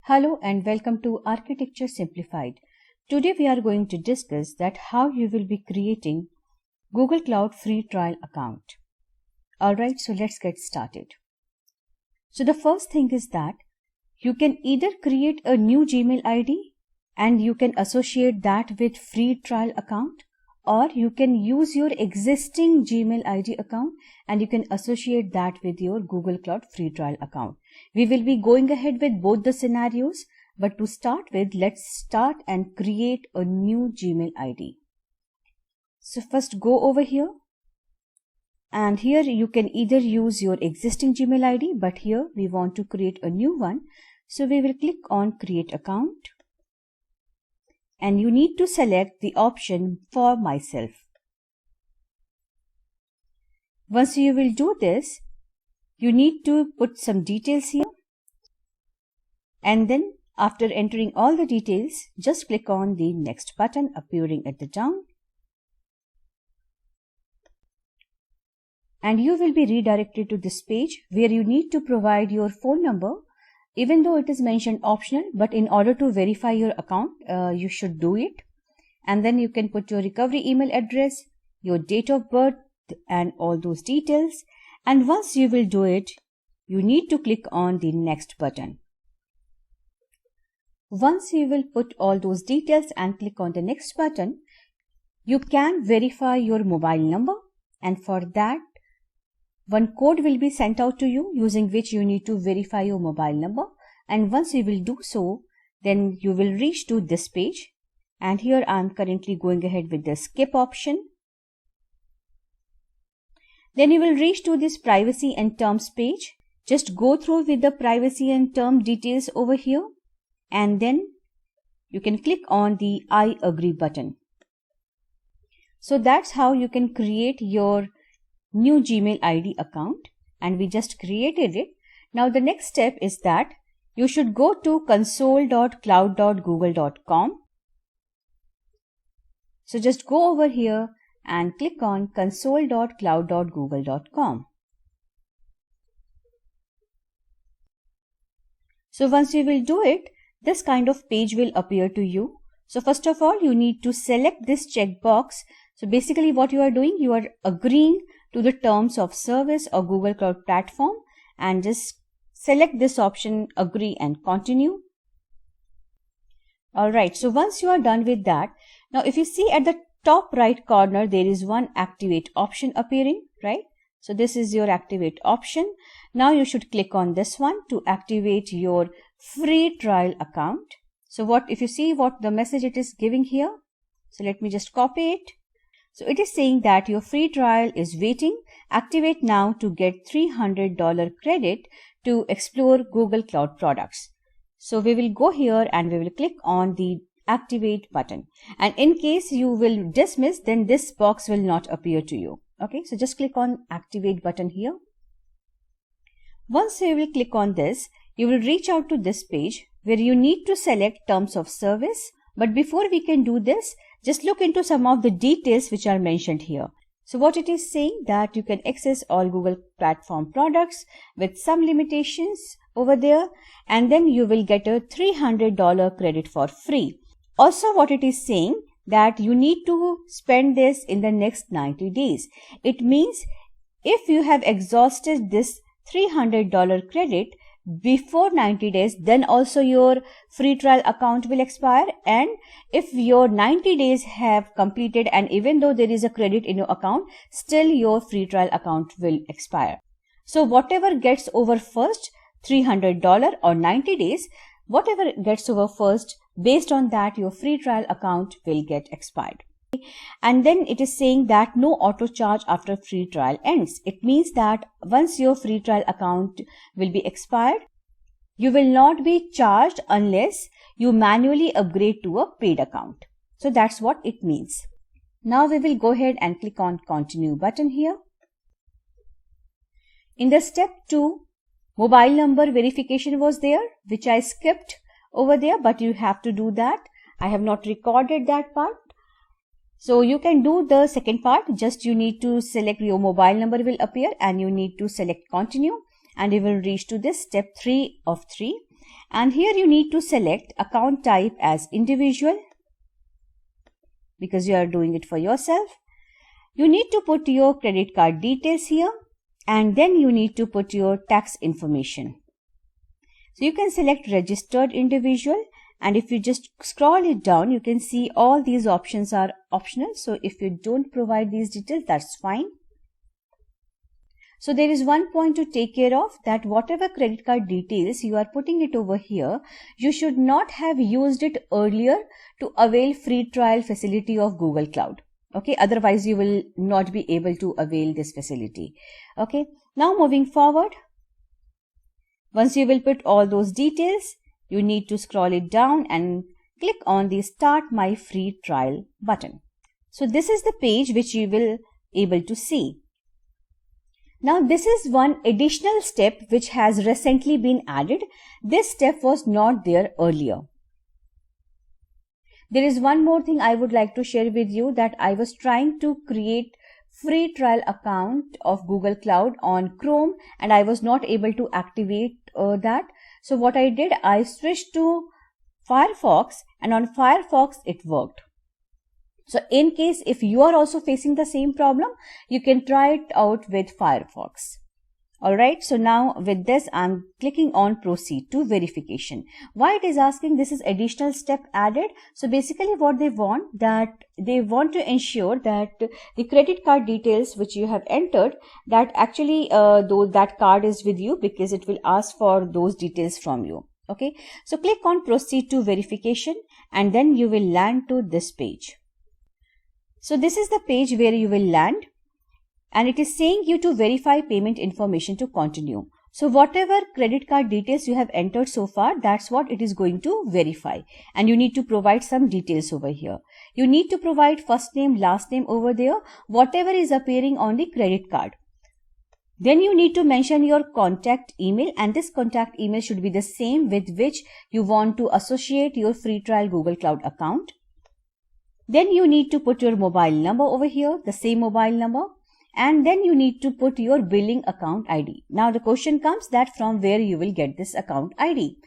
Hello and welcome to Architecture Simplified. Today we are going to discuss that how you will be creating Google Cloud free trial account. Alright, so let's get started. So the first thing is that you can either create a new Gmail ID and you can associate that with free trial account, or you can use your existing Gmail ID account and you can associate that with your Google Cloud free trial account. We will be going ahead with both the scenarios, but to start with, let's start and create a new Gmail ID. So first go over here, and here you can either use your existing Gmail ID, but here we want to create a new one. So we will click on create account. And you need to select the option for myself. Once you will do this, you need to put some details here. And then after entering all the details, just click on the next button appearing at the down. And you will be redirected to this page where you need to provide your phone number. Even though it is mentioned optional, but in order to verify your account, you should do it. And then you can put your recovery email address, your date of birth, and all those details. And once you will do it, you need to click on the next button. Once you will put all those details and click on the next button, you can verify your mobile number. And for that, one code will be sent out to you using which you need to verify your mobile number. And once you will do so, then you will reach to this page. And here I am currently going ahead with the skip option. Then you will reach to this privacy and terms page. Just go through with the privacy and term details over here. And then you can click on the I agree button. So that's how you can create your new Gmail ID account, and we just created it. Now the next step is that you should go to console.cloud.google.com. So just go over here and click on console.cloud.google.com. So once you will do it, this kind of page will appear to you. So first of all, you need to select this checkbox. So basically what you are doing, you are agreeing to the terms of service or Google Cloud Platform, and just select this option, agree and continue. Alright, so once you are done with that, now if you see at the top right corner, there is one activate option appearing, right? So this is your activate option. Now you should click on this one to activate your free trial account. So if you see what the message it is giving here, so let me just copy it. So it is saying that your free trial is waiting. Activate now to get $300 credit to explore Google Cloud products. So we will go here and we will click on the activate button. And in case you will dismiss, then this box will not appear to you. Okay, so just click on activate button here. Once you will click on this, you will reach out to this page where you need to select terms of service. But before we can do this, just look into some of the details which are mentioned here. So what it is saying that you can access all Google Platform products with some limitations over there, and then you will get a $300 credit for free. Also what it is saying that you need to spend this in the next 90 days. It means if you have exhausted this $300 credit before 90 days, then also your free trial account will expire. And if your 90 days have completed and even though there is a credit in your account, still your free trial account will expire. So whatever gets over first, $300 or 90 days, whatever gets over first, based on that your free trial account will get expired. And then it is saying that no auto charge after free trial ends. It means that once your free trial account will be expired, you will not be charged unless you manually upgrade to a paid account. So that's what it means. Now we will go ahead and click on continue button here. In the step 2, mobile number verification was there, which I skipped over there, but you have to do that. I have not recorded that part. So you can do the second part, just you need to select your mobile number will appear and you need to select continue and you will reach to this step 3 of 3. And here you need to select account type as individual because you are doing it for yourself. You need to put your credit card details here, and then you need to put your tax information. So you can select registered individual, and if you just scroll it down, you can see all these options are optional. So if you don't provide these details, that's fine. So there is one point to take care of, that whatever credit card details you are putting it over here, you should not have used it earlier to avail free trial facility of Google Cloud. Okay, otherwise you will not be able to avail this facility. Okay, now moving forward, once you will put all those details, you need to scroll it down and click on the Start My Free Trial button. So this is the page which you will able to see. Now this is one additional step which has recently been added. This step was not there earlier. There is one more thing I would like to share with you, that I was trying to create free trial account of Google Cloud on Chrome and I was not able to activate that. So what I did, I switched to Firefox, and on Firefox it worked. So in case if you are also facing the same problem, you can try it out with Firefox. Alright, so now with this I'm clicking on proceed to verification. Why it is asking this is additional step added? So basically what they want, that they want to ensure that the credit card details which you have entered, that actually though that card is with you, because it will ask for those details from you. Okay, so click on proceed to verification and then you will land to this page. So this is the page where you will land, and it is saying you to verify payment information to continue. So whatever credit card details you have entered so far, that's what it is going to verify, and you need to provide some details over here. You need to provide first name, last name over there, whatever is appearing on the credit card. Then you need to mention your contact email, and this contact email should be the same with which you want to associate your free trial Google Cloud account. Then you need to put your mobile number over here, the same mobile number, and then you need to put your billing account ID. Now the question comes that from where you will get this account ID.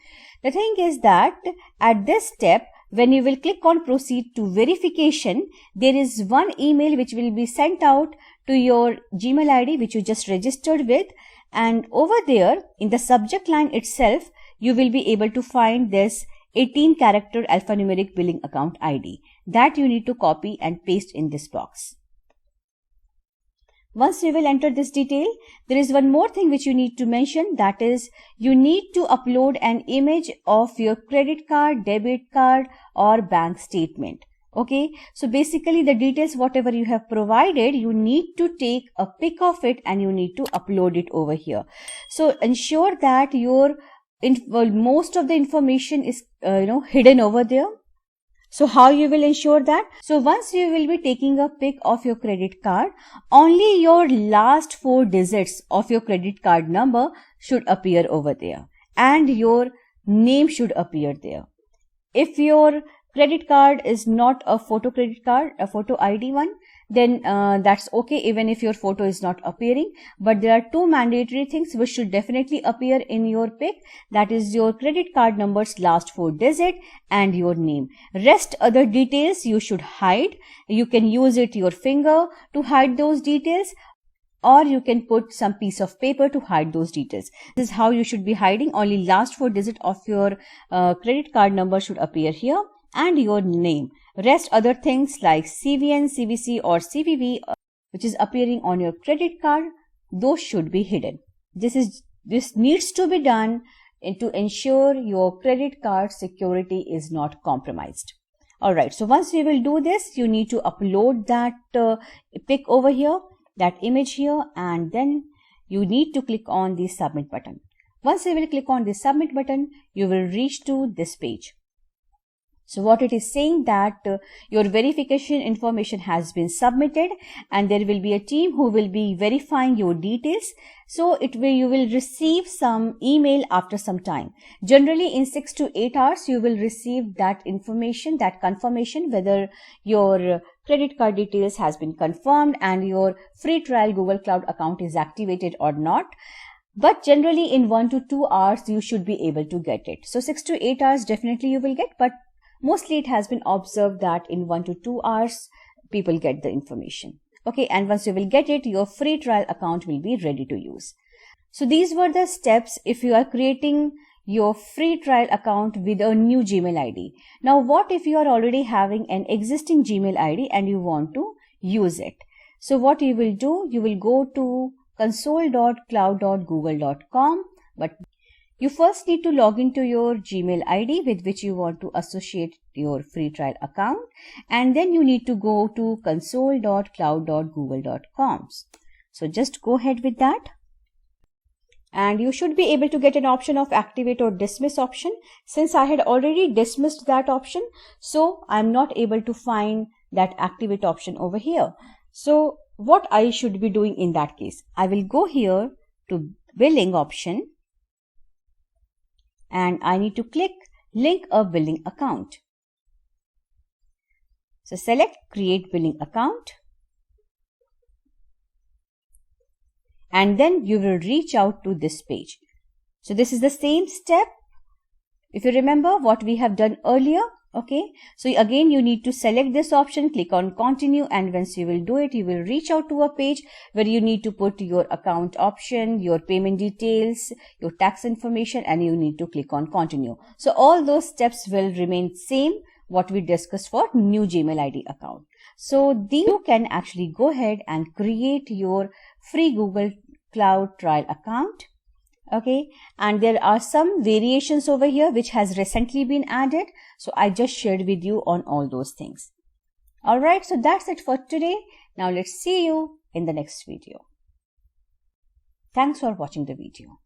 The thing is that at this step, when you will click on proceed to verification, there is one email which will be sent out to your Gmail ID which you just registered with, and over there in the subject line itself, you will be able to find this 18-character alphanumeric billing account ID. That you need to copy and paste in this box. Once you will enter this detail, there is one more thing which you need to mention, that is you need to upload an image of your credit card, debit card or bank statement. Okay, so basically the details whatever you have provided, you need to take a pic of it and you need to upload it over here. So ensure that your most of the information is hidden over there. So how you will ensure that? So once you will be taking a pic of your credit card, only your last 4 digits of your credit card number should appear over there and your name should appear there. If your credit card is not a photo credit card, a photo ID one, then that's okay even if your photo is not appearing. But there are 2 mandatory things which should definitely appear in your pic, that is your credit card number's last 4 digits and your name. Rest other details you should hide. You can use your finger to hide those details, or you can put some piece of paper to hide those details. This is how you should be hiding. Only last 4 digits of your credit card number should appear here and your name. Rest other things like CVN, CVC or CVV which is appearing on your credit card, those should be hidden. This needs to be done to ensure your credit card security is not compromised. Alright, so once you will do this, you need to upload that pic over here, that image here, and then you need to click on the submit button. Once you will click on the submit button, you will reach to this page. So what it is saying that your verification information has been submitted and there will be a team who will be verifying your details. So you will receive some email after some time. Generally in 6 to 8 hours you will receive that information, that confirmation whether your credit card details has been confirmed and your free trial Google Cloud account is activated or not. But generally in 1 to 2 hours, you should be able to get it. So 6 to 8 hours definitely you will get, but mostly it has been observed that in 1 to 2 hours, people get the information. Okay, and once you will get it, your free trial account will be ready to use. So these were the steps if you are creating your free trial account with a new Gmail ID. Now, what if you are already having an existing Gmail ID and you want to use it? So what you will do, you will go to console.cloud.google.com, but you first need to log into your Gmail ID with which you want to associate your free trial account, and then you need to go to console.cloud.google.com. So just go ahead with that. And you should be able to get an option of activate or dismiss option. Since I had already dismissed that option, so I'm not able to find that activate option over here. So what I should be doing in that case, I will go here to billing option and I need to click link a billing account. So select create billing account. And then you will reach out to this page. So this is the same step. If you remember what we have done earlier, okay. So again, you need to select this option, click on continue, and once you will do it, you will reach out to a page where you need to put your account option, your payment details, your tax information, and you need to click on continue. So all those steps will remain same what we discussed for new Gmail ID account. So you can actually go ahead and create your free Google Cloud trial account. Okay, and there are some variations over here which has recently been added. So I just shared with you on all those things. Alright, so that's it for today. Now let's see you in the next video. Thanks for watching the video.